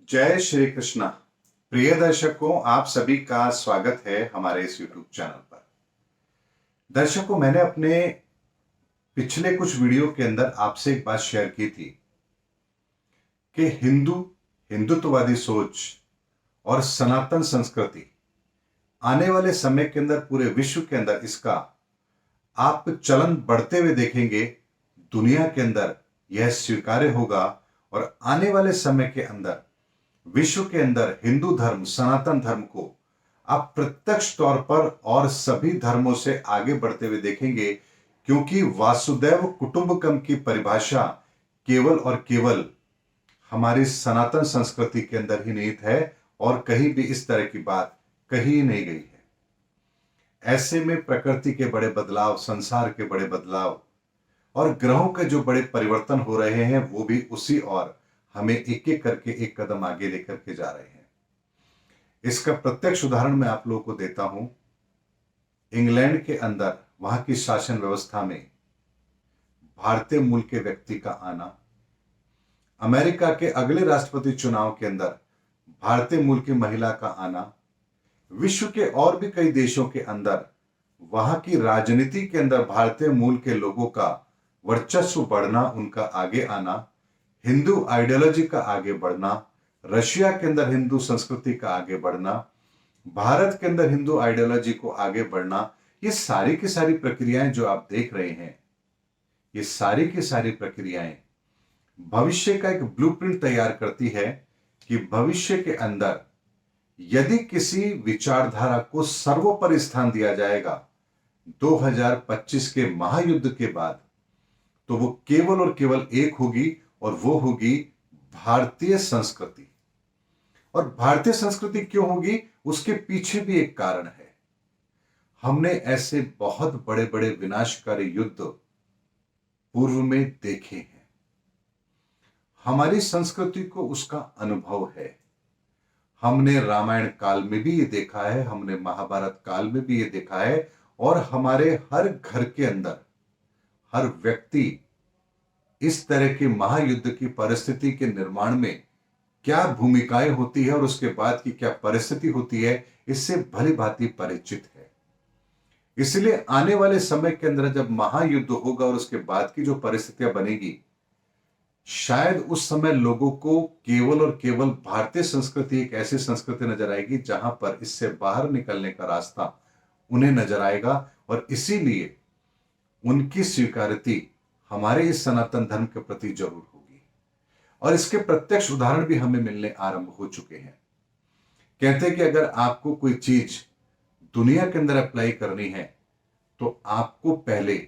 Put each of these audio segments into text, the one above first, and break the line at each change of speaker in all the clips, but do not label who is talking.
जय श्री कृष्णा। प्रिय दर्शकों, आप सभी का स्वागत है हमारे इस YouTube चैनल पर। दर्शकों, मैंने अपने पिछले कुछ वीडियो के अंदर आपसे एक बात शेयर की थी कि हिंदुत्ववादी सोच और सनातन संस्कृति आने वाले समय के अंदर पूरे विश्व के अंदर इसका आप चलन बढ़ते हुए देखेंगे। दुनिया के अंदर यह स्वीकार्य होगा और आने वाले समय के अंदर विश्व के अंदर हिंदू धर्म, सनातन धर्म को आप प्रत्यक्ष तौर पर और सभी धर्मों से आगे बढ़ते हुए देखेंगे, क्योंकि वासुदैव कुटुंबकम की परिभाषा केवल और केवल हमारी सनातन संस्कृति के अंदर ही निहित है और कहीं भी इस तरह की बात कही नहीं गई है। ऐसे में प्रकृति के बड़े बदलाव, संसार के बड़े बदलाव और ग्रहों के जो बड़े परिवर्तन हो रहे हैं, वो भी उसी और हमें एक एक करके एक कदम आगे लेकर के जा रहे हैं। इसका प्रत्यक्ष उदाहरण मैं आप लोगों को देता हूं। इंग्लैंड के अंदर वहां की शासन व्यवस्था में भारतीय मूल के व्यक्ति का आना, अमेरिका के अगले राष्ट्रपति चुनाव के अंदर भारतीय मूल की महिला का आना, विश्व के और भी कई देशों के अंदर वहां की राजनीति के अंदर भारतीय मूल के लोगों का वर्चस्व बढ़ना, उनका आगे आना, हिंदू आइडियोलॉजी का आगे बढ़ना, रशिया के अंदर हिंदू संस्कृति का आगे बढ़ना, भारत के अंदर हिंदू आइडियोलॉजी को आगे बढ़ना, ये सारी की सारी प्रक्रियाएं जो आप देख रहे हैं, ये सारी की सारी प्रक्रियाएं भविष्य का एक ब्लूप्रिंट तैयार करती है कि भविष्य के अंदर यदि किसी विचारधारा को सर्वोपरि स्थान दिया जाएगा 2025 के महायुद्ध के बाद, तो वो केवल और केवल एक होगी और वो होगी भारतीय संस्कृति। और भारतीय संस्कृति क्यों होगी, उसके पीछे भी एक कारण है। हमने ऐसे बहुत बड़े बड़े विनाशकारी युद्ध पूर्व में देखे हैं, हमारी संस्कृति को उसका अनुभव है। हमने रामायण काल में भी ये देखा है, हमने महाभारत काल में भी ये देखा है, और हमारे हर घर के अंदर हर व्यक्ति इस तरह के महायुद्ध की परिस्थिति के निर्माण में क्या भूमिकाएं होती है और उसके बाद की क्या परिस्थिति होती है, इससे भली भांति परिचित है। इसलिए आने वाले समय के अंदर जब महायुद्ध होगा और उसके बाद की जो परिस्थितियां बनेगी, शायद उस समय लोगों को केवल और केवल भारतीय संस्कृति एक ऐसी संस्कृति नजर आएगी जहां पर इससे बाहर निकलने का रास्ता उन्हें नजर आएगा, और इसीलिए उनकी स्वीकार्यता हमारे इस सनातन धर्म के प्रति जरूर होगी। और इसके प्रत्यक्ष उदाहरण भी हमें मिलने आरंभ हो चुके हैं। कहते हैं कि अगर आपको कोई चीज दुनिया के अंदर अप्लाई करनी है तो आपको पहले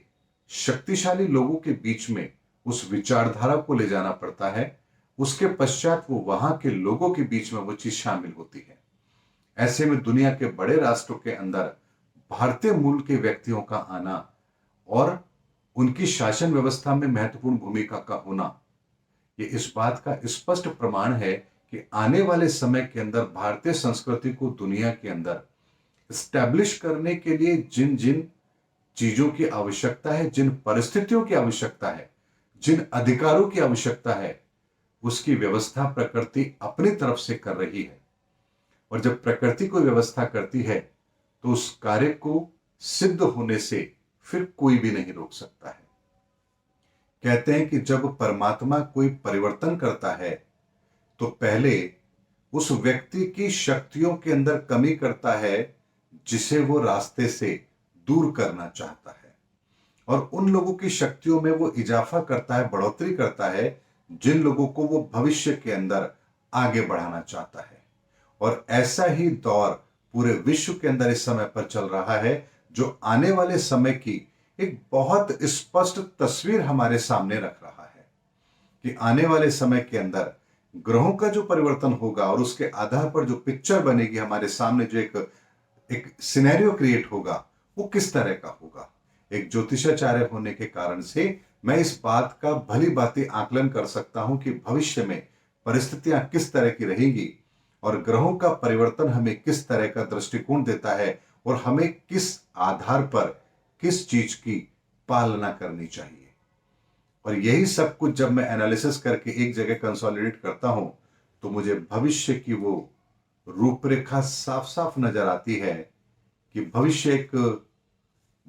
शक्तिशाली लोगों के बीच में उस विचारधारा को ले जाना पड़ता है, उसके पश्चात वो वहां के लोगों के बीच में वो चीज शामिल होती है। ऐसे में दुनिया के बड़े राष्ट्रों के अंदर भारतीय मूल के व्यक्तियों का आना और उनकी शासन व्यवस्था में महत्वपूर्ण भूमिका का होना, ये इस बात का स्पष्ट प्रमाण है कि आने वाले समय के अंदर भारतीय संस्कृति को दुनिया के अंदर स्टैब्लिश करने के लिए जिन जिन चीजों की आवश्यकता है, जिन परिस्थितियों की आवश्यकता है, जिन अधिकारों की आवश्यकता है, उसकी व्यवस्था प्रकृति अपनी तरफ से कर रही है। और जब प्रकृति को व्यवस्था करती है तो उस कार्य को सिद्ध होने से फिर कोई भी नहीं रोक सकता है। कहते हैं कि जब परमात्मा कोई परिवर्तन करता है तो पहले उस व्यक्ति की शक्तियों के अंदर कमी करता है जिसे वो रास्ते से दूर करना चाहता है, और उन लोगों की शक्तियों में वो इजाफा करता है, बढ़ोतरी करता है, जिन लोगों को वो भविष्य के अंदर आगे बढ़ाना चाहता है। और ऐसा ही दौर पूरे विश्व के अंदर इस समय पर चल रहा है, जो आने वाले समय की एक बहुत स्पष्ट तस्वीर हमारे सामने रख रहा है कि आने वाले समय के अंदर ग्रहों का जो परिवर्तन होगा और उसके आधार पर जो पिक्चर बनेगी हमारे सामने, जो एक सिनेरियो क्रिएट होगा, वो किस तरह का होगा। एक ज्योतिषाचार्य होने के कारण से मैं इस बात का भली भांति आकलन कर सकता हूं कि भविष्य में परिस्थितियां किस तरह की रहेंगी और ग्रहों का परिवर्तन हमें किस तरह का दृष्टिकोण देता है और हमें किस आधार पर किस चीज की पालना करनी चाहिए। और यही सब कुछ जब मैं एनालिसिस करके एक जगह कंसोलिडेट करता हूं तो मुझे भविष्य की वो रूपरेखा साफ साफ नजर आती है कि भविष्य एक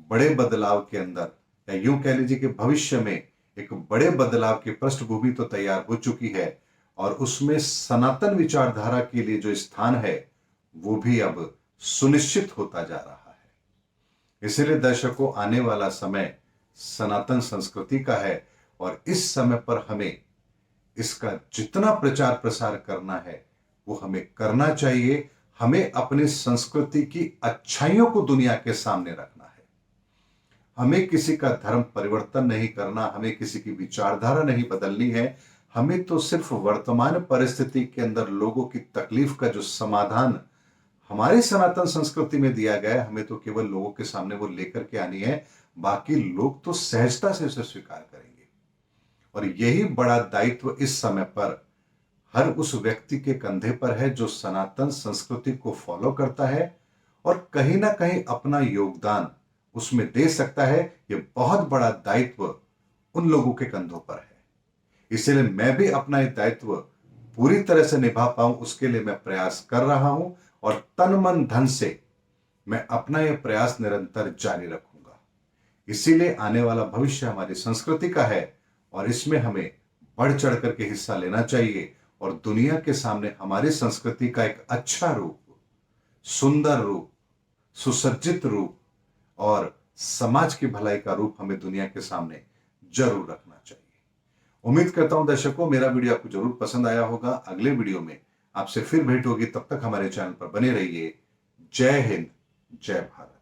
बड़े बदलाव के अंदर, या यूं कह लीजिए कि भविष्य में एक बड़े बदलाव की पृष्ठभूमि तो तैयार हो चुकी है और उसमें सनातन विचारधारा के लिए जो स्थान है वो भी अब सुनिश्चित होता जा रहा है। इसलिए दर्शकों, आने वाला समय सनातन संस्कृति का है और इस समय पर हमें इसका जितना प्रचार प्रसार करना है वो हमें करना चाहिए। हमें अपनी संस्कृति की अच्छाइयों को दुनिया के सामने रखना है। हमें किसी का धर्म परिवर्तन नहीं करना, हमें किसी की विचारधारा नहीं बदलनी है। हमें तो सिर्फ वर्तमान परिस्थिति के अंदर लोगों की तकलीफ का जो समाधान हमारी सनातन संस्कृति में दिया गया है, हमें तो केवल लोगों के सामने वो लेकर के आनी है। बाकी लोग तो सहजता से उसे स्वीकार करेंगे और यही बड़ा दायित्व इस समय पर हर उस व्यक्ति के कंधे पर है जो सनातन संस्कृति को फॉलो करता है और कहीं ना कहीं अपना योगदान उसमें दे सकता है। ये बहुत बड़ा दायित्व उन लोगों के कंधों पर है। इसलिए मैं भी अपना ये दायित्व पूरी तरह से निभा पाऊं, उसके लिए मैं प्रयास कर रहा हूं और तन मन धन से मैं अपना यह प्रयास निरंतर जारी रखूंगा। इसीलिए आने वाला भविष्य हमारी संस्कृति का है और इसमें हमें बढ़ चढ़ करके हिस्सा लेना चाहिए और दुनिया के सामने हमारी संस्कृति का एक अच्छा रूप, सुंदर रूप, सुसज्जित रूप और समाज की भलाई का रूप हमें दुनिया के सामने जरूर रखना चाहिए। उम्मीद करता हूं दर्शकों, मेरा वीडियो आपको जरूर पसंद आया होगा। अगले वीडियो में आपसे फिर भेंट होगी, तब तक हमारे चैनल पर बने रहिए। जय हिंद, जय भारत।